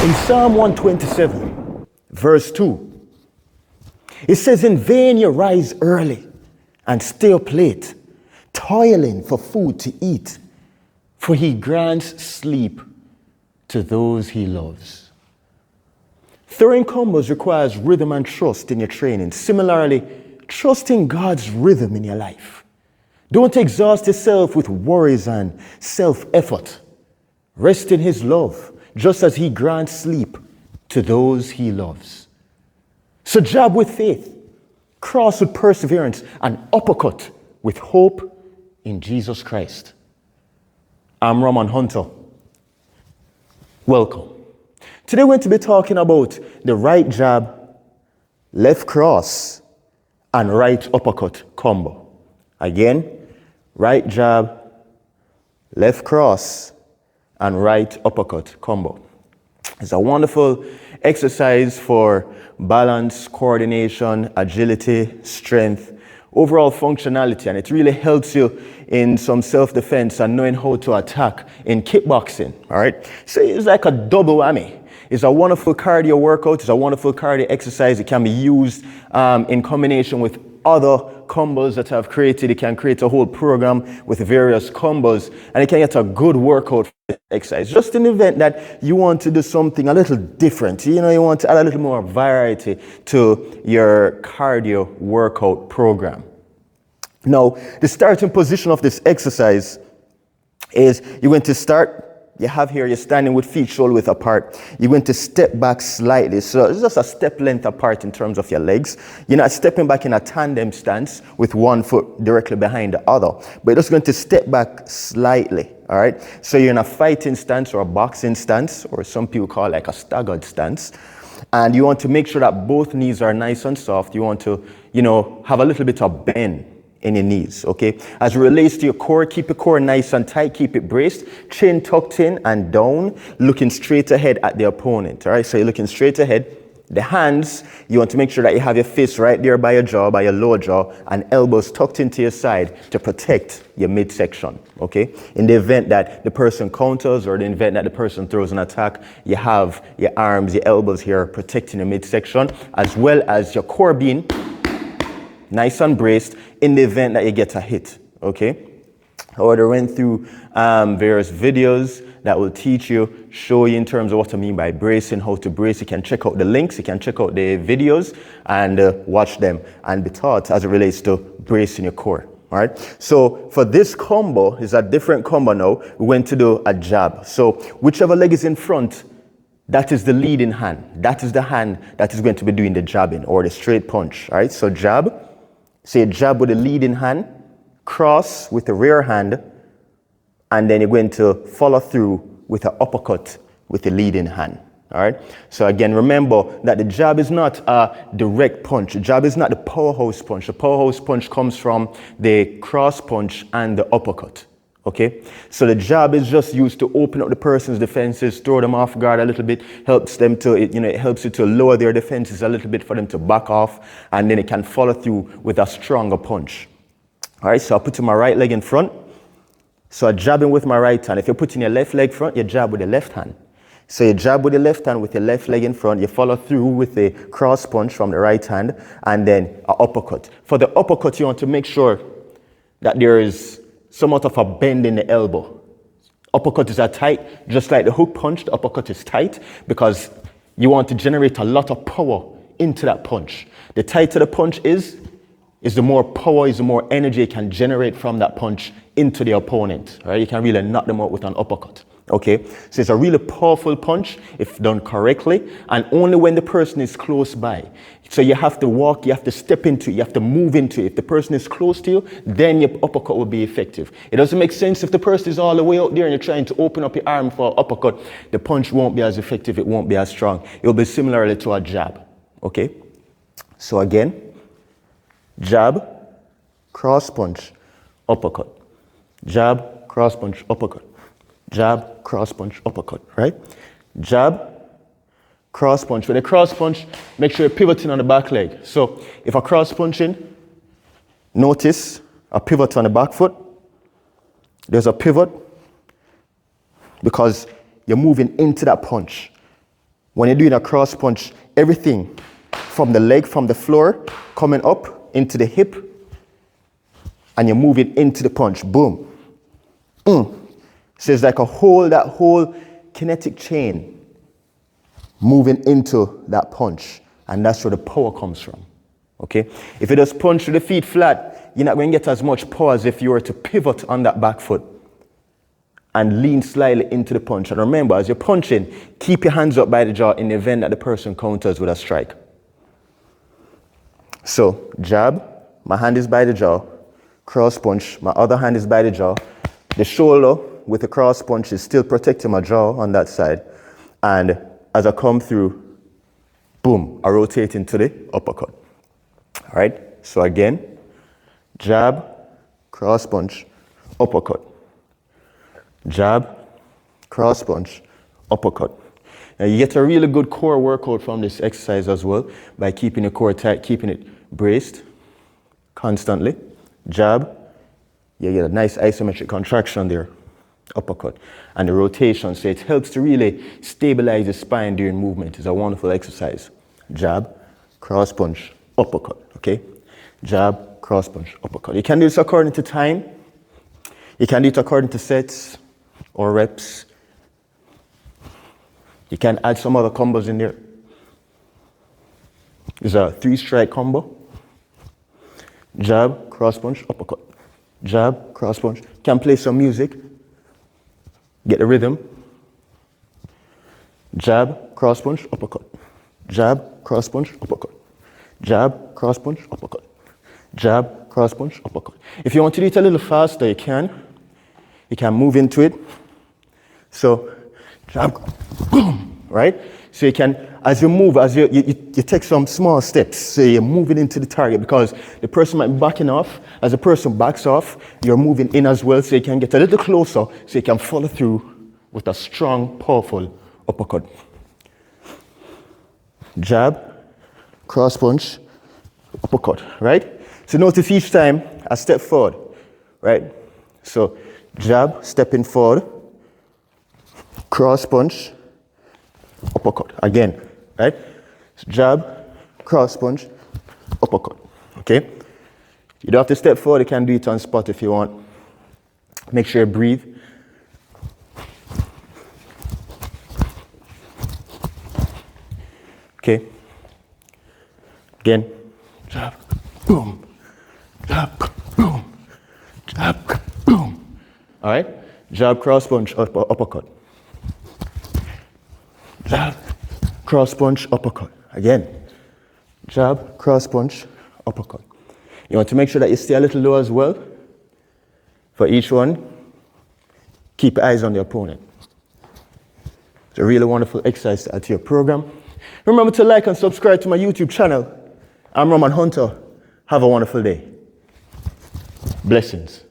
In Psalm 127, verse 2, it says, "In vain you rise early and stay up late, toiling for food to eat, for he grants sleep to those he loves." Throwing combos requires rhythm and trust in your training. Similarly, trust in God's rhythm in your life. Don't exhaust yourself with worries and self-effort. Rest in his love, just as he grants sleep to those he loves. So jab with faith, cross with perseverance, and uppercut with hope in Jesus Christ. I'm Roman Hunter. Welcome. Today we're going to be talking about the right jab, left cross, and right uppercut combo. Again, right jab, left cross, and right uppercut combo. It's a wonderful exercise for balance, coordination, agility, strength, overall functionality, and it really helps you in some self-defense and knowing how to attack in kickboxing, all right? So it's like a double whammy. It's a wonderful cardio workout. It's a wonderful cardio exercise. It can be used in combination with other combos that I've created. It can create a whole program with various combos, and it can get a good workout for the exercise. Just in the event that you want to do something a little different, you want to add a little more variety to your cardio workout program. Now, the starting position of this exercise is you're going to start. You're standing with feet shoulder width apart. You're going to step back slightly. So it's just a step length apart in terms of your legs. You're not stepping back in a tandem stance with one foot directly behind the other, but you're just going to step back slightly. All right. So you're in a fighting stance or a boxing stance, or some people call it like a staggered stance. And you want to make sure that both knees are nice and soft. You want to, have a little bit of bend in your knees, okay? As it relates to your core, keep your core nice and tight, keep it braced, chin tucked in and down, looking straight ahead at the opponent, all right? So you're looking straight ahead. The hands, you want to make sure that you have your fists right there by your jaw, by your lower jaw, and elbows tucked into your side to protect your midsection, okay? In the event that the person counters or the event that the person throws an attack, you have your arms, your elbows here protecting your midsection, as well as your core being nice and braced in the event that you get a hit, okay? I already went through various videos that will teach you, show you in terms of what I mean by bracing, how to brace. You can check out the links, you can check out the videos and watch them and be taught as it relates to bracing your core, all right? So for this combo, it's a different combo now. We're going to do a jab. So whichever leg is in front, that is the leading hand. That is the hand that is going to be doing the jabbing or the straight punch, all right? So jab. So you jab with the leading hand, cross with the rear hand, and then you're going to follow through with an uppercut with the leading hand. All right? So again, remember that the jab is not a direct punch. The jab is not the powerhouse punch. The powerhouse punch comes from the cross punch and the uppercut. Okay? So the jab is just used to open up the person's defenses, throw them off guard a little bit, helps them to, it helps you to lower their defenses a little bit for them to back off, and then it can follow through with a stronger punch. All right, so I put my right leg in front. So I'm jabbing with my right hand. If you're putting your left leg front, you jab with the left hand. So you jab with the left hand with your left leg in front. You follow through with the cross punch from the right hand, and then an uppercut. For the uppercut, you want to make sure that there is somewhat of a bend in the elbow. Uppercut is tight, just like the hook punch. The uppercut is tight because you want to generate a lot of power into that punch. The tighter the punch is the more power, is the more energy you can generate from that punch into the opponent. Right? You can really knock them out with an uppercut. Okay, so it's a really powerful punch if done correctly, and only when the person is close by. So you have to walk, you have to step into it, you have to move into it. If the person is close to you, then your uppercut will be effective. It doesn't make sense if the person is all the way out there and you're trying to open up your arm for an uppercut. The punch won't be as effective, it won't be as strong. It will be similarly to a jab. Okay, so again, jab, cross punch, uppercut. Jab, cross punch, uppercut. Jab, cross punch, uppercut, right? Jab, cross punch. With a cross punch, make sure you're pivoting on the back leg. So if I cross punch in, notice a pivot on the back foot. There's a pivot because you're moving into that punch. When you're doing a cross punch, everything from the leg, from the floor, coming up into the hip, and you're moving into the punch. Boom. So it's like that whole kinetic chain moving into that punch. And that's where the power comes from. Okay? If you just punch with the feet flat, you're not going to get as much power as if you were to pivot on that back foot and lean slightly into the punch. And remember, as you're punching, keep your hands up by the jaw in the event that the person counters with a strike. So, jab, my hand is by the jaw. Cross punch, my other hand is by the jaw. The shoulder with the cross punch is still protecting my jaw on that side. And as I come through, boom, I rotate into the uppercut. All right, so again, jab, cross punch, uppercut. Jab, cross punch, uppercut. Now you get a really good core workout from this exercise as well by keeping the core tight, keeping it braced constantly. Jab, you get a nice isometric contraction there, uppercut, and the rotation, so it helps to really stabilize the spine during movement. It's a wonderful exercise. Jab, cross punch, uppercut, okay? Jab, cross punch, uppercut. You can do this according to time. You can do it according to sets or reps. You can add some other combos in there. There's a 3-strike combo. Jab, cross punch, uppercut. Jab, cross punch. You can play some music. Get the rhythm. Jab, cross punch, uppercut. Jab, cross punch, uppercut. Jab, cross punch, uppercut. Jab, cross punch, uppercut. If you want to do it a little faster, you can. You can move into it. So, jab, boom, right? So you can, as you move, as you take some small steps, so you're moving into the target because the person might be backing off. As the person backs off, you're moving in as well, so you can get a little closer, so you can follow through with a strong, powerful uppercut. Jab, cross punch, uppercut, right? So notice each time I step forward, right? So jab, stepping forward, cross punch, uppercut, again, right? So jab, cross punch, uppercut, okay? You don't have to step forward, you can do it on spot if you want. Make sure you breathe. Okay? Again, jab, boom, jab, boom, jab, boom. All right? Jab, cross punch, uppercut. Jab, cross punch, uppercut. Again. Jab, cross punch, uppercut. You want to make sure that you stay a little low as well. For each one, keep eyes on the opponent. It's a really wonderful exercise to add to your program. Remember to like and subscribe to my YouTube channel. I'm Roman Hunter. Have a wonderful day. Blessings.